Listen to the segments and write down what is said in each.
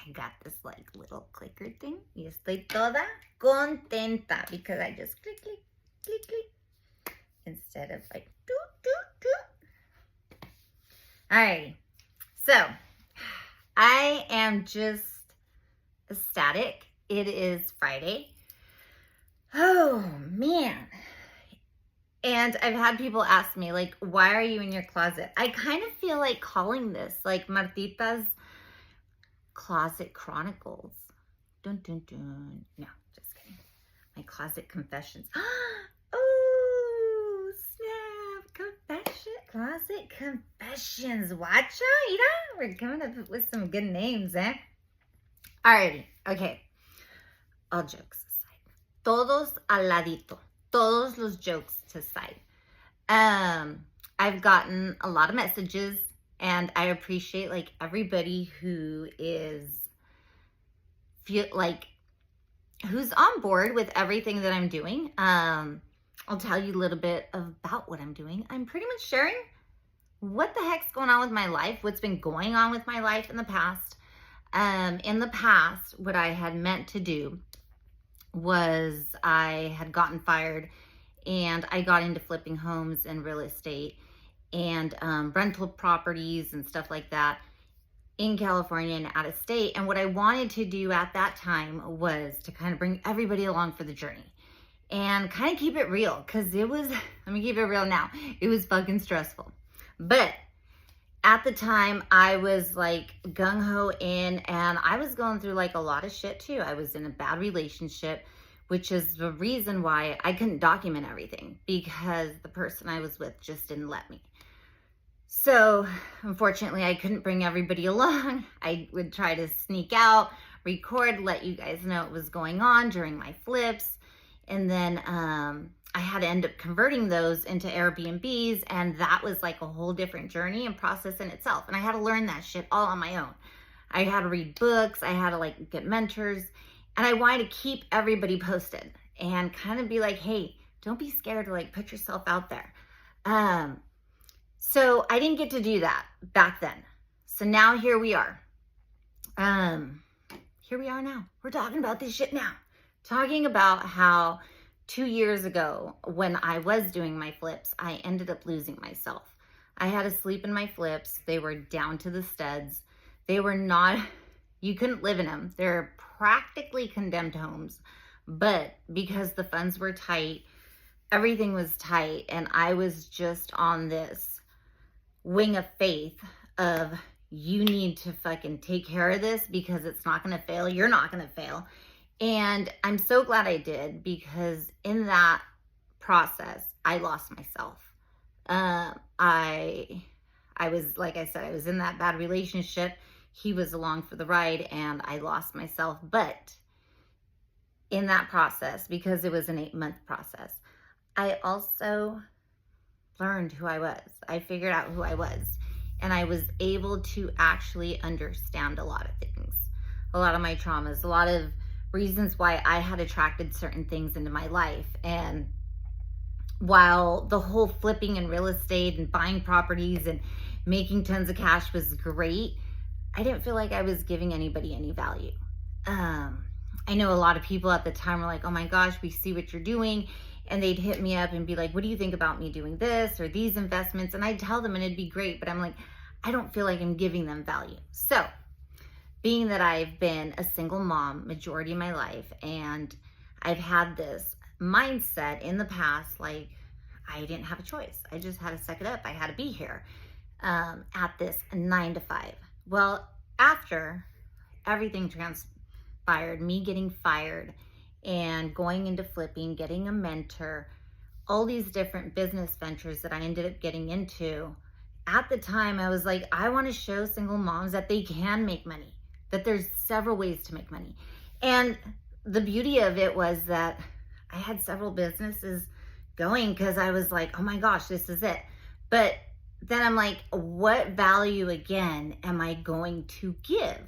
I got this like little clicker thing. Y estoy toda contenta because I just click, click, click, click instead of like doot, doot, doot. Alrighty. So I am just ecstatic. It is Friday. Oh man. And I've had people ask me, like, why are you in your closet? I kind of feel like calling this like Martita's Closet Chronicles. Dun, dun, dun. No, just kidding. My closet confessions. Oh, snap. Closet confessions. Watch out. You know, we're coming up with some good names, eh? Alrighty. Okay. All jokes aside. Todos al ladito. Todos los jokes aside. I've gotten a lot of messages, and I appreciate like everybody who is who's on board with everything that I'm doing. I'll tell you a little bit about what I'm doing. I'm pretty much sharing what the heck's going on with my life, what's been going on with my life in the past. In the past, what I had meant to do was I had gotten fired and I got into flipping homes and real estate and rental properties and stuff like that in California and out of state. And what I wanted to do at that time was to kind of bring everybody along for the journey and kind of keep it real, because it was, let me keep it real now, it was fucking stressful. But at the time I was like gung-ho in, and I was going through like a lot of shit too. I was in a bad relationship, which is the reason why I couldn't document everything, because the person I was with just didn't let me. So unfortunately I couldn't bring everybody along. I would try to sneak out, record, let you guys know what was going on during my flips. And then I had to end up converting those into Airbnbs, and that was like a whole different journey and process in itself. And I had to learn that shit all on my own. I had to read books, I had to like get mentors, and I wanted to keep everybody posted and kind of be like, hey, don't be scared to like put yourself out there. So I didn't get to do that back then. So now here we are. Here we are now. We're talking about this shit now. Talking about how 2 years ago, when I was doing my flips, I ended up losing myself. I had to sleep in my flips. They were down to the studs. They were not, you couldn't live in them. They're practically condemned homes. But because the funds were tight, everything was tight, and I was just on this wing of faith of, you need to fucking take care of this because it's not going to fail. You're not going to fail. And I'm so glad I did, because in that process, I lost myself. I was, like I said, I was in that bad relationship. He was along for the ride, and I lost myself. But in that process, because it was an 8-month process, I also learned who I was. I figured out who I was, and I was able to actually understand a lot of things, a lot of my traumas, a lot of reasons why I had attracted certain things into my life. And while the whole flipping and real estate and buying properties and making tons of cash was great, I didn't feel like I was giving anybody any value. I know a lot of people at the time were like, oh my gosh, we see what you're doing. And they'd hit me up and be like, what do you think about me doing this or these investments? And I'd tell them and it'd be great, but I'm like, I don't feel like I'm giving them value. So being that I've been a single mom majority of my life, and I've had this mindset in the past, like I didn't have a choice. I just had to suck it up. I had to be here at this 9 to 5. Well, after everything transpired, me getting fired and going into flipping, getting a mentor, all these different business ventures that I ended up getting into, at the time I was like, I want to show single moms that they can make money, that there's several ways to make money. And the beauty of it was that I had several businesses going, because I was like, oh my gosh, this is it. But then I'm like, what value again am I going to give?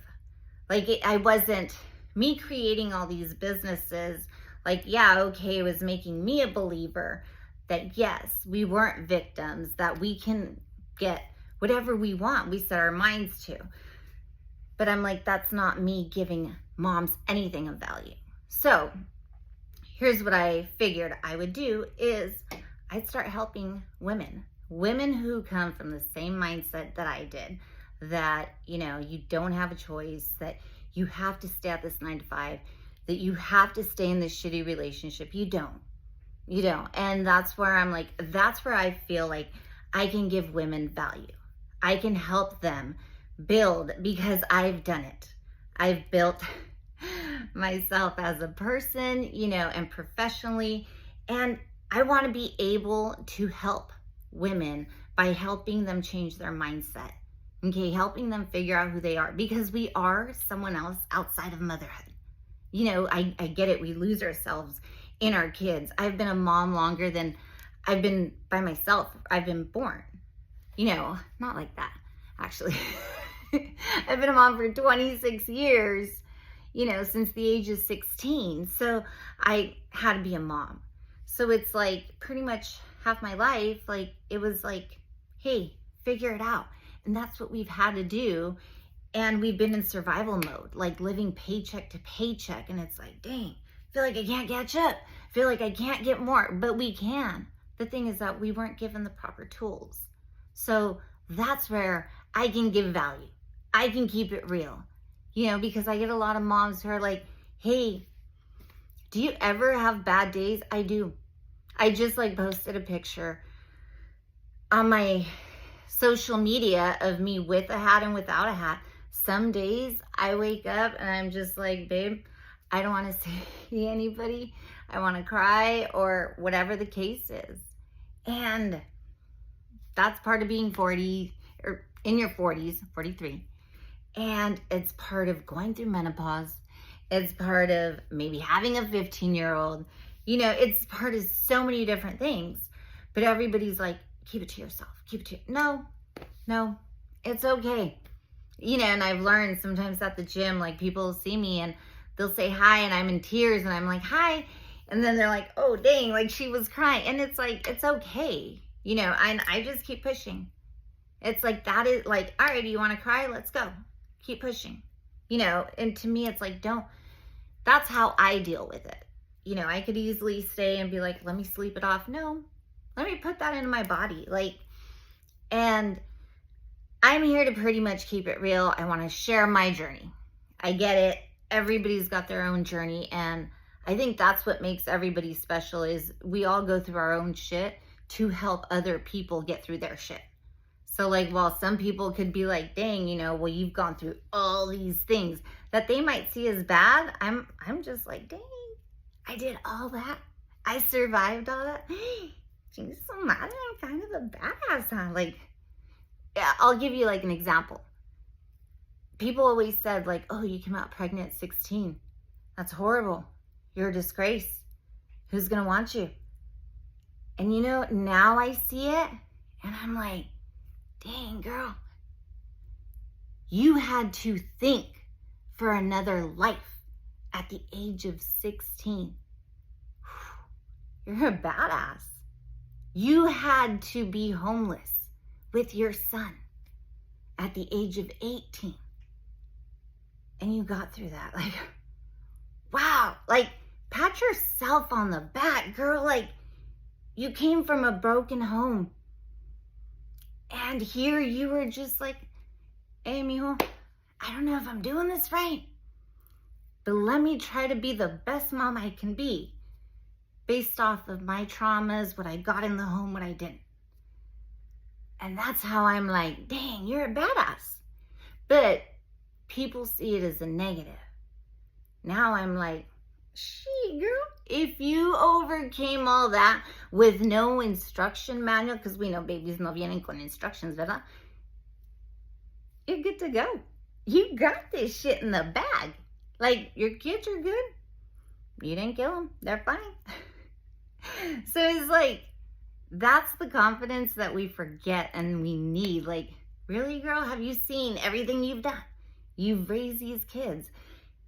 Like I wasn't, me creating all these businesses, like, yeah, okay, it was making me a believer that yes, we weren't victims, that we can get whatever we want, we set our minds to. But I'm like, that's not me giving moms anything of value. So here's what I figured I would do is I'd start helping women who come from the same mindset that I did, that, you don't have a choice, that you have to stay at this 9 to 5, that you have to stay in this shitty relationship. You don't. And that's where I'm like, that's where I feel like I can give women value. I can help them build, because I've done it. I've built myself as a person, and professionally. And I want to be able to help women by helping them change their mindset. Okay, helping them figure out who they are, because we are someone else outside of motherhood. I get it. We lose ourselves in our kids. I've been a mom longer than I've been by myself. I've been born, not like that, actually. I've been a mom for 26 years, since the age of 16. So I had to be a mom. So it's like pretty much half my life, like it was like, hey, figure it out. And that's what we've had to do. And we've been in survival mode, like living paycheck to paycheck. And it's like, dang, I feel like I can't catch up. I feel like I can't get more, but we can. The thing is that we weren't given the proper tools. So that's where I can give value. I can keep it real, because I get a lot of moms who are like, hey, do you ever have bad days? I do. I just posted a picture on my social media of me with a hat and without a hat. Some days I wake up and I'm just like, babe, I don't want to see anybody. I want to cry, or whatever the case is. And that's part of being 40 or in your 40s, 43. And it's part of going through menopause. It's part of maybe having a 15-year-old. It's part of so many different things. But everybody's like, keep it to yourself. Keep it to No, it's okay. And I've learned sometimes at the gym, like people see me and they'll say hi and I'm in tears and I'm like, hi. And then they're like, oh, dang, like she was crying. And it's like, it's okay. And I just keep pushing. It's like, that is like, all right, do you want to cry? Let's go. Keep pushing. And to me, it's like, that's how I deal with it. I could easily stay and be like, let me sleep it off. No, let me put that into my body. And I'm here to pretty much keep it real. I want to share my journey. I get it. Everybody's got their own journey. And I think that's what makes everybody special, is we all go through our own shit to help other people get through their shit. So while some people could be like, dang, well, you've gone through all these things that they might see as bad. I'm just like, dang, I did all that. I survived all that. Jeez, so mad. I'm kind of a badass, huh? Yeah, I'll give you an example. People always said oh, you came out pregnant at 16. That's horrible. You're a disgrace. Who's going to want you? And now I see it and I'm like, dang, girl, you had to think for another life at the age of 16. You're a badass. You had to be homeless with your son at the age of 18. And you got through that. Wow. Pat yourself on the back, girl. You came from a broken home. And here you were just like, hey, mijo, I don't know if I'm doing this right, but let me try to be the best mom I can be based off of my traumas, what I got in the home, what I didn't. And that's how I'm like, dang, you're a badass. But people see it as a negative. Now I'm like, shit, girl, if you overcame all that with no instruction manual, because we know babies no vienen con instructions, ¿verdad? You're good to go. You got this shit in the bag. Your kids are good. You didn't kill them. They're fine. So it's that's the confidence that we forget and we need. Really, girl, have you seen everything you've done? You've raised these kids.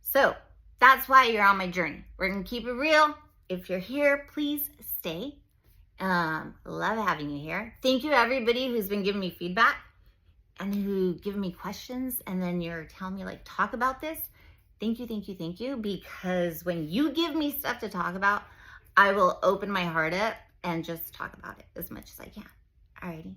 So that's why you're on my journey. We're going to keep it real. If you're here, please stay. Love having you here. Thank you, everybody who's been giving me feedback. and who give me questions, and then you're telling me like, talk about this. Thank you, thank you, thank you. Because when you give me stuff to talk about, I will open my heart up and just talk about it as much as I can. Alrighty.